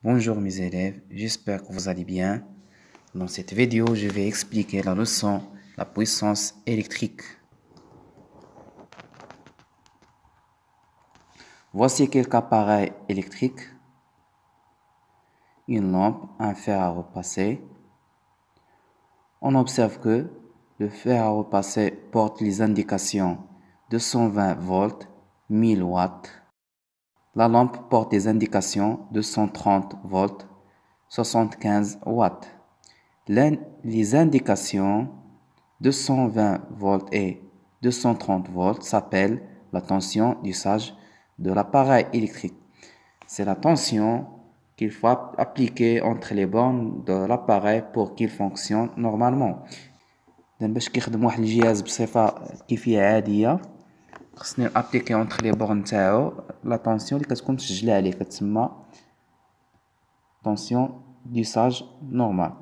Bonjour mes élèves, j'espère que vous allez bien. Dans cette vidéo, je vais expliquer la leçon la puissance électrique. Voici quelques appareils électriques. Une lampe, un fer à repasser. On observe que le fer à repasser porte les indications 220 volts, 1000 watts. La lampe porte des indications 230 volts, 75 watts. Les indications 220 volts et 230 volts s'appellent la tension d'usage de l'appareil électrique. C'est la tension qu'il faut appliquer entre les bornes de l'appareil pour qu'il fonctionne normalement. باش كيخدم واحد الجهاز بصفة كيفية عادية خصني نابليكي entre les bornes تاعو لا طونسيون اللي كتكون مسجلة عليه كتسمى tension d'usage normal.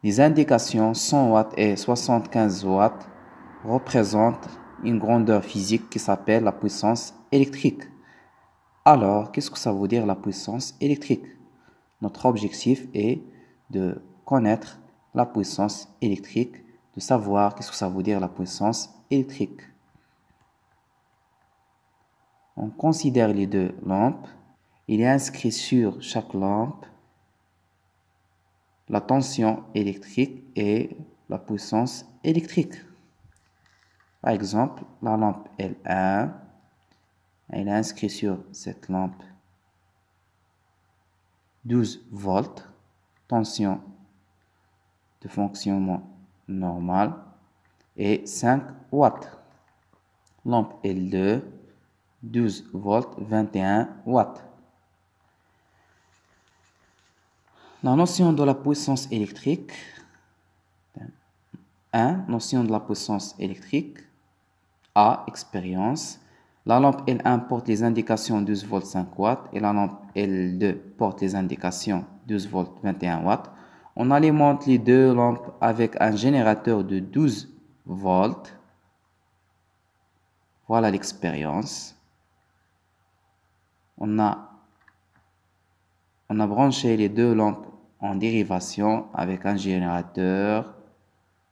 Les indications 100 watts et 75 watts représentent une grandeur physique qui s'appelle la puissance électrique. Alors, qu'est-ce que ça veut dire la puissance électrique? Notre objectif est de connaître la puissance électrique, de savoir qu'est-ce que ça veut dire la puissance électrique. On considère les deux lampes. Il est inscrit sur chaque lampe la tension électrique et la puissance électrique. Par exemple, la lampe L1, elle est inscrite sur cette lampe 12 volts, tension de fonctionnement normal et 5 watts. Lampe L2, 12 volts, 21 watts. La notion de la puissance électrique. 1. Notion de la puissance électrique. A. Expérience. La lampe L1 porte les indications 12 volts 5 watts et la lampe L2 porte les indications 12 volts 21 watts. On alimente les deux lampes avec un générateur de 12 volts. Voilà l'expérience. On a branché les deux lampes en dérivation avec un générateur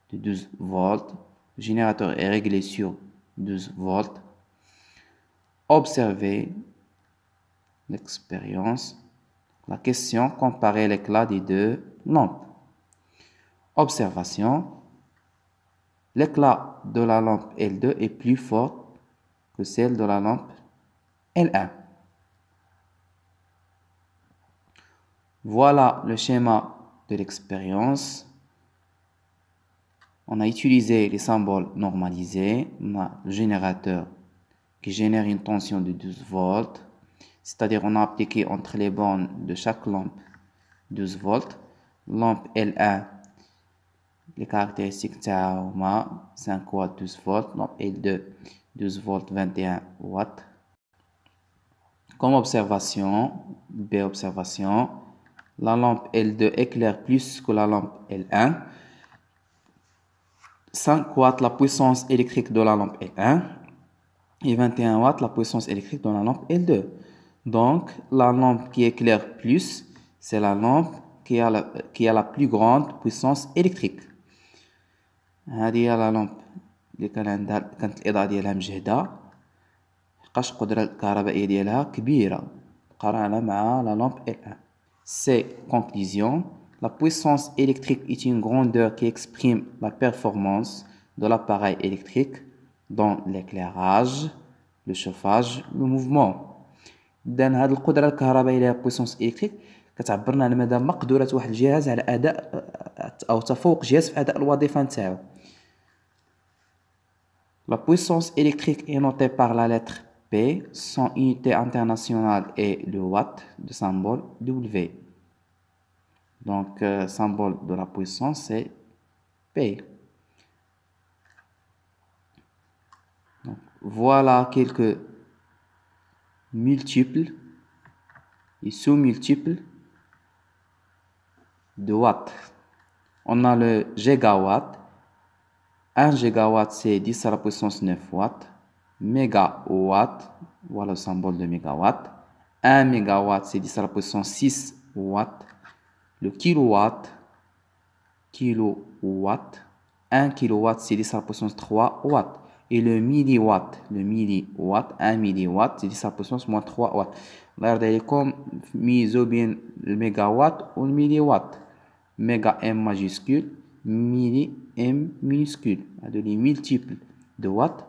de 12 volts. Le générateur est réglé sur 12 volts. Observez l'expérience. La question, comparer l'éclat des deux lampes. Observation. L'éclat de la lampe L2 est plus fort que celle de la lampe L1. Voilà le schéma de l'expérience. On a utilisé les symboles normalisés. On a le générateur qui génère une tension de 12 volts. C'est-à-dire on a appliqué entre les bornes de chaque lampe 12 volts. Lampe L1, les caractéristiques تاعها 5 watts 12 volts. Lampe L2, 12 volts 21 watts. Comme observation, B observation, la lampe L2 éclaire plus que la lampe L1. 5 watts la puissance électrique de la lampe L1 et 21 watts la puissance électrique de la lampe L2. Donc, la lampe qui éclaire plus, c'est la lampe qui a la plus grande puissance électrique. هذه هي la lampe اللي كانت الإضاءة ديالها مجهدة لحقاش القدرة الكهربائية ديالها كبيرة مقارنة مع la lampe L1. C'est conclusion. La puissance électrique est une grandeur qui exprime la performance de l'appareil électrique dans l'éclairage, le chauffage, le mouvement. إذن هذه القدرة الكهربائية اللي هي puissance électrique كتعبرنا على مدى مقدرة واحد الجهاز على أداء أو تفوق جهاز في أداء الوظيفة نتاعو. La puissance électrique est notée par la lettre P. Son unité internationale est le watt de symbole W. Donc, symbole de la puissance, c'est P. Donc, voilà quelques multiples et sous-multiples de watts. On a le gigawatt. 1 gigawatt, c'est 10 à la puissance 9 watts. Mégawatt, voilà le symbole de mégawatt. 1 mégawatt, c'est 10 à la puissance 6 watts. Le kilowatt, 1 kilowatt, c'est 10 à la puissance 3 watts. Et le milliwatt, 1 milliwatt, c'est 10 à la puissance moins 3 watts. Là, vous avez comme miso bien le mégawatt ou le milliwatt. Méga M majuscule, milli M minuscule. Les multiples de watts.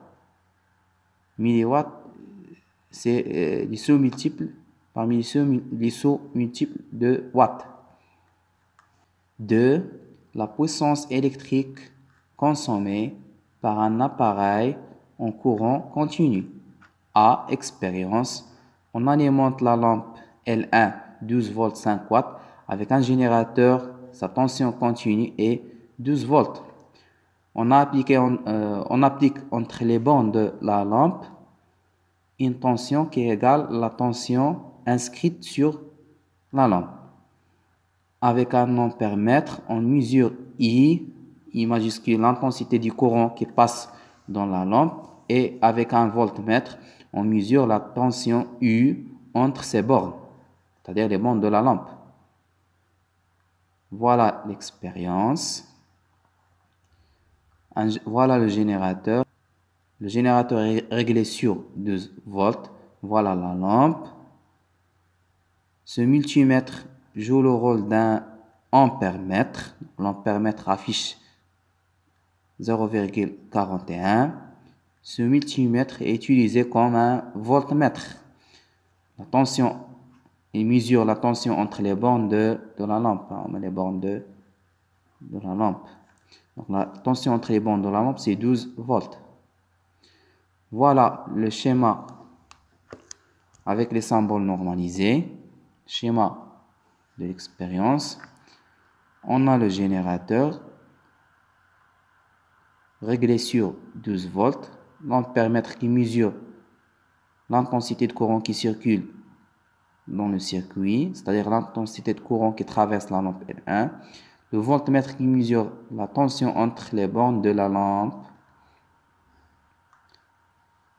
Milliwatt, c'est les sauts multiples parmi les sauts multiples de watts. 2. La puissance électrique consommée par un appareil en courant continu. A. Expérience. On alimente la lampe L1 12 volts 5 watts avec un générateur. Sa tension continue est 12 volts. On applique entre les bornes de la lampe une tension qui est égale à la tension inscrite sur la lampe. Avec un ampèremètre, on mesure I majuscule, l'intensité du courant qui passe dans la lampe, et avec un voltmètre, on mesure la tension U entre ces bornes, c'est-à-dire les bornes de la lampe. Voilà l'expérience. Voilà le générateur. Le générateur est réglé sur 12 volts. Voilà la lampe. Ce multimètre joue le rôle d'un ampèremètre. L'ampèremètre affiche 0,41. Ce multimètre est utilisé comme un voltmètre. La tension, il mesure la tension entre les bornes de la lampe. On met les bornes de la lampe. Donc la tension entre les bornes de la lampe, c'est 12 volts. Voilà le schéma avec les symboles normalisés. Schéma de l'expérience. On a le générateur réglé sur 12 volts. L'ampèremètre qui mesure l'intensité de courant qui circule dans le circuit, c'est-à-dire l'intensité de courant qui traverse la lampe L1. Le voltmètre qui mesure la tension entre les bornes de la lampe.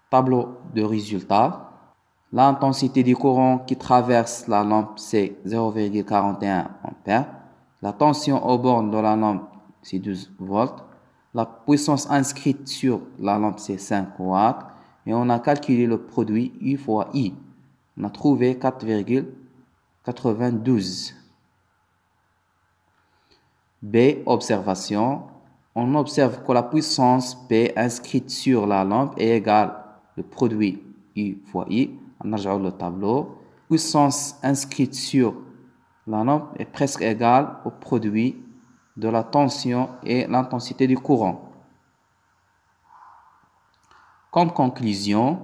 Tableau de résultats. L'intensité du courant qui traverse la lampe, c'est 0,41 ampères. La tension aux bornes de la lampe, c'est 12 volts. La puissance inscrite sur la lampe, c'est 5 watts. Et on a calculé le produit U fois I. On a trouvé 4,92. B. Observation. On observe que la puissance P inscrite sur la lampe est égale au produit U fois I. On a le tableau. Puissance inscrite sur la lampe est presque égale au produit de la tension et l'intensité du courant. Comme conclusion,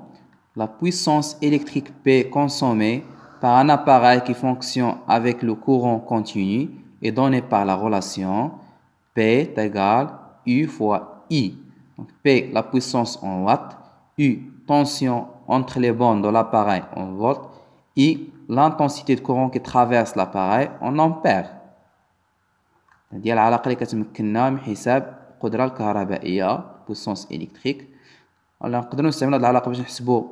la puissance électrique P consommée par un appareil qui fonctionne avec le courant continu est donnée par la relation P est égal U fois I. Donc P, la puissance en watts, U, tension entre les bornes de l'appareil en volts, I, l'intensité de courant qui traverse l'appareil en ampères. هذه العلاقة اللي كتمكننا من حساب القدرة الكهربائية puissance électrique. ولا نقدروا نستعملوا هذه العلاقة باش نحسبوا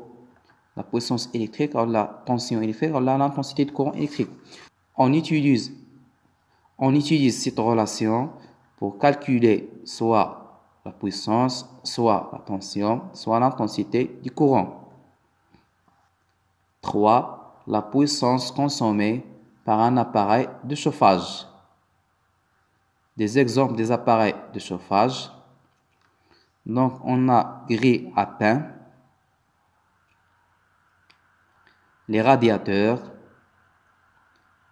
la puissance électrique ou la tension électrique ou l'intensité de courant électrique. On utilise cette relation pour calculer soit la puissance, soit la tension, soit l'intensité du courant. 3. La puissance consommée par un appareil de chauffage. Des exemples des appareils de chauffage. Donc, on a grille à pain, les radiateurs,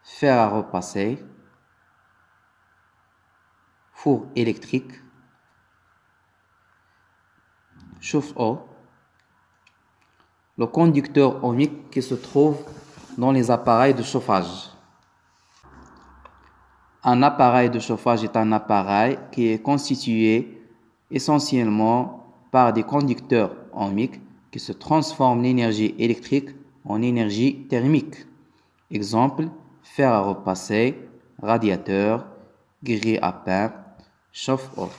fer à repasser, four électrique, chauffe-eau, le conducteur ohmique qui se trouve dans les appareils de chauffage. Un appareil de chauffage est un appareil qui est constitué essentiellement par des conducteurs ohmiques qui se transforment l'énergie électrique en énergie thermique. Exemple, fer à repasser, radiateur, grille à pain, chauffe-eau.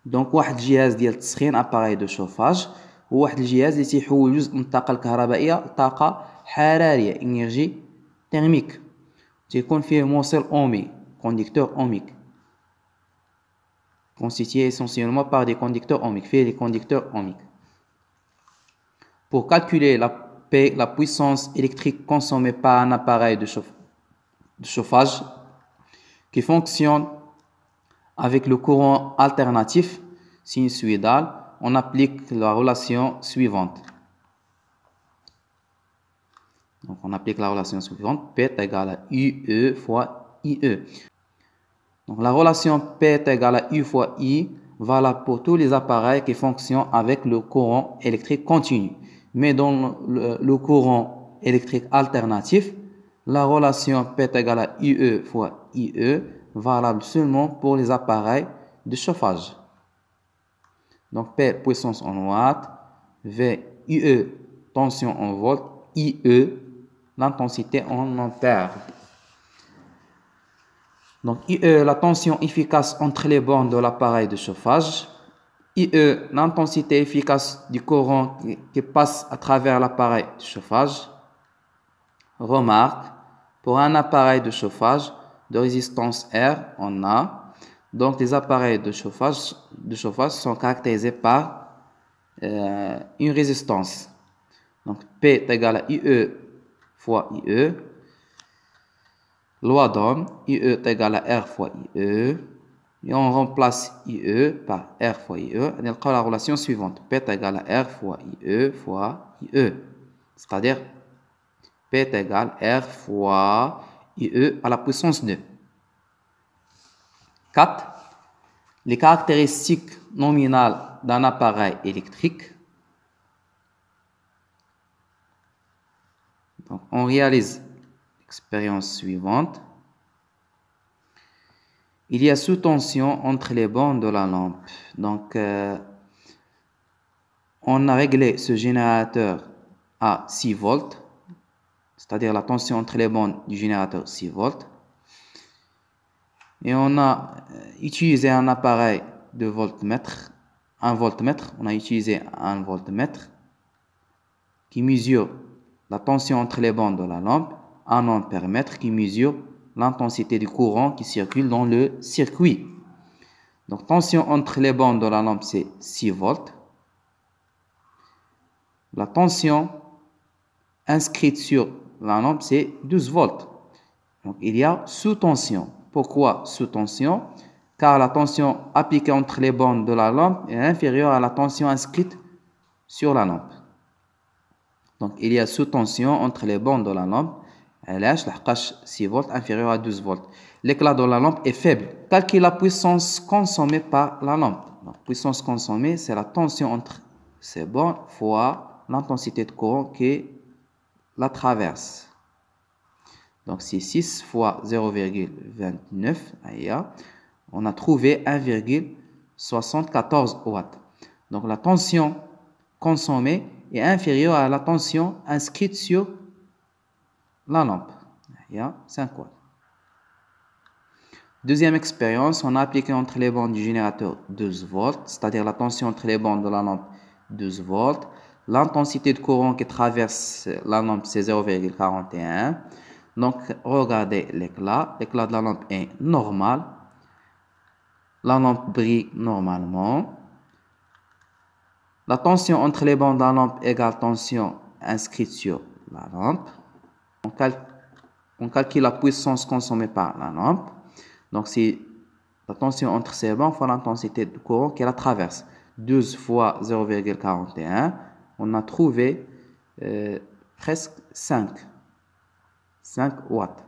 دونك واحد الجهاز ديال التسخين اباري دو شوفاج هو واحد الجهاز اللي تيحول جزء من الطاقه الكهربائيه لطاقه حراريه انرجي thermique تكون فيه موصل أومي conducteur ohmique constitué essentiellement par des conducteurs ohmiques fait les conducteurs ohmiques. Pour calculer la puissance électrique consommée par un appareil de chauffage qui fonctionne avec le courant alternatif sinusoïdal, on applique la relation suivante. Donc, on applique la relation suivante. P est égal à UE fois IE. Donc, la relation P est égale à U fois I valable pour tous les appareils qui fonctionnent avec le courant électrique continu. Mais dans le courant électrique alternatif, la relation P est égale à UE fois IE valable seulement pour les appareils de chauffage. Donc, P puissance en watts, V UE tension en volts, IE l'intensité en ampères. Donc, IE, la tension efficace entre les bornes de l'appareil de chauffage. IE, l'intensité efficace du courant qui passe à travers l'appareil de chauffage. Remarque, pour un appareil de chauffage de résistance R, on a. Donc, les appareils de chauffage sont caractérisés par une résistance. Donc, P est égal à IE fois IE. Loi d'Ohm, IE est égal à R fois IE. Et on remplace IE par R fois IE. Et on a la relation suivante. P est égal à R fois IE fois IE. C'est-à-dire, P est égal à R fois IE à la puissance 2. 4. Les caractéristiques nominales d'un appareil électrique. Donc, on réalise l'expérience suivante. Il y a sous-tension entre les bornes de la lampe. Donc, on a réglé ce générateur à 6 volts, c'est-à-dire la tension entre les bornes du générateur 6 volts. Et on a utilisé un appareil de voltmètre, un voltmètre. On a utilisé un voltmètre qui mesure la tension entre les bornes de la lampe, un ampère-mètre qui mesure l'intensité du courant qui circule dans le circuit. Donc, tension entre les bornes de la lampe, c'est 6 volts. La tension inscrite sur la lampe, c'est 12 volts. Donc, il y a sous-tension. Pourquoi sous-tension? Car la tension appliquée entre les bornes de la lampe est inférieure à la tension inscrite sur la lampe. Donc, il y a sous-tension entre les bornes de la lampe. علاش لحقاش 6 volts inférieur à 12 volts. L'éclat de la lampe est faible. Calcule la puissance consommée par la lampe. La puissance consommée, c'est la tension entre ces bornes fois l'intensité de courant qui la traverse. Donc, c'est 6 fois 0,29. On a trouvé 1,74 watts. Donc, la tension consommée est inférieure à la tension inscrite sur la lampe. 5 watts. Deuxième expérience, on a appliqué entre les bornes du générateur 12 volts, c'est-à-dire la tension entre les bornes de la lampe 12 volts. L'intensité de courant qui traverse la lampe, c'est 0,41. Donc, regardez l'éclat. L'éclat de la lampe est normal. La lampe brille normalement. La tension entre les bornes de la lampe égale tension inscrite sur la lampe. On calcule la puissance consommée par la lampe. Donc, c'est la tension entre ces bornes fois l'intensité de courant qui la traverse. 12 fois 0,41. On a trouvé presque 5 watts.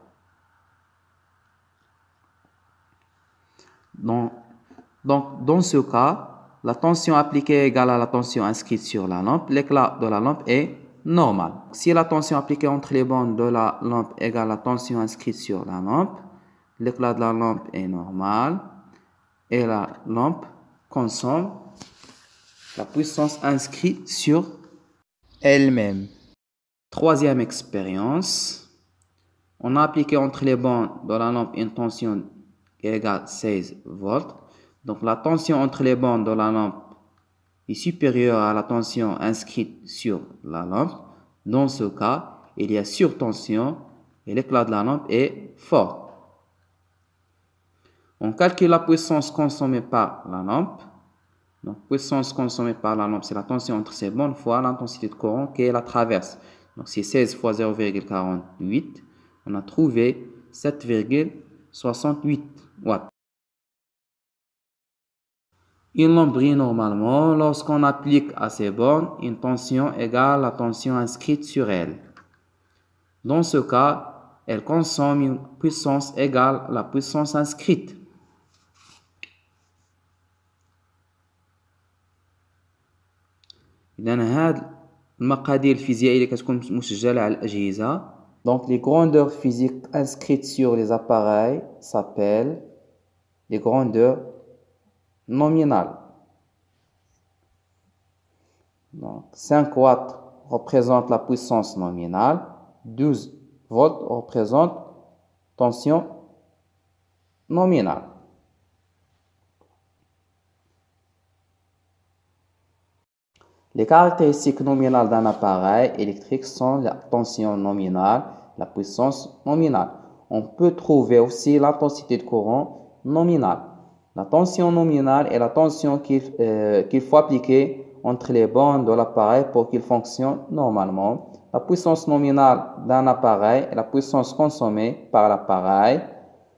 Donc, dans ce cas, la tension appliquée est égale à la tension inscrite sur la lampe. L'éclat de la lampe est normal. Si la tension appliquée entre les bornes de la lampe égale la tension inscrite sur la lampe, l'éclat de la lampe est normal et la lampe consomme la puissance inscrite sur elle-même. Troisième expérience, on a appliqué entre les bornes de la lampe une tension égale 16 volts. Donc, la tension entre les bornes de la lampe est supérieure à la tension inscrite sur la lampe. Dans ce cas, il y a surtension et l'éclat de la lampe est fort. On calcule la puissance consommée par la lampe. Donc, puissance consommée par la lampe, c'est la tension entre ces bornes fois l'intensité de courant qui est la traverse. Donc, c'est 16 fois 0,48. On a trouvé 7,68 watts. Une lampe brille normalement lorsqu'on applique à ces bornes une tension égale à la tension inscrite sur elle. Dans ce cas, elle consomme une puissance égale à la puissance inscrite. إذن هاد المقادير الفيزيائية اللي كتكون مسجلة على الأجهزة. Donc les grandeurs physiques inscrites sur les appareils s'appellent les grandeurs nominales. Donc 5 watts représente la puissance nominale, 12 volts représente tension nominale. Les caractéristiques nominales d'un appareil électrique sont la tension nominale, la puissance nominale. On peut trouver aussi l'intensité de courant nominale. La tension nominale est la tension qu'il faut appliquer entre les bornes de l'appareil pour qu'il fonctionne normalement. La puissance nominale d'un appareil est la puissance consommée par l'appareil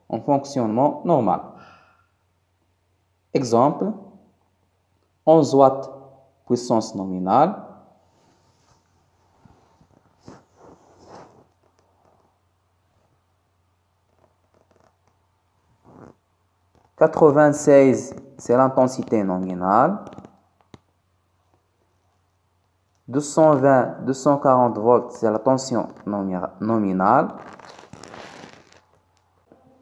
en fonctionnement normal. Exemple, 11 watts puissance nominale, 96 c'est l'intensité nominale, 220, 240 volts c'est la tension nominale,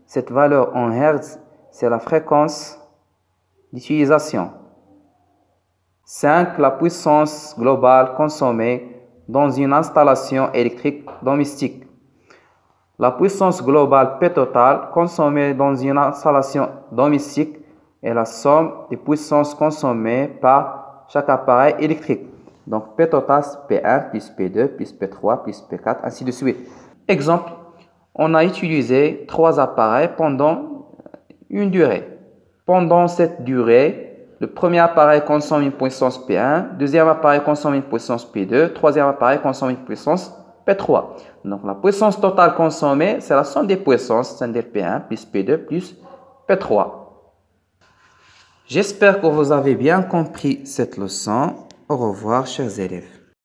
cette valeur en Hertz c'est la fréquence d'utilisation. 5. La puissance globale consommée dans une installation électrique domestique. La puissance globale P totale consommée dans une installation domestique est la somme des puissances consommées par chaque appareil électrique. Donc P total c'est P1 plus P2 plus P3 plus P4, ainsi de suite. Exemple, on a utilisé 3 appareils pendant une durée. Pendant cette durée, le premier appareil consomme une puissance P1, deuxième appareil consomme une puissance P2, troisième appareil consomme une puissance P3. Donc la puissance totale consommée, c'est la somme des puissances, c'est-à-dire P1 plus P2 plus P3. J'espère que vous avez bien compris cette leçon. Au revoir, chers élèves.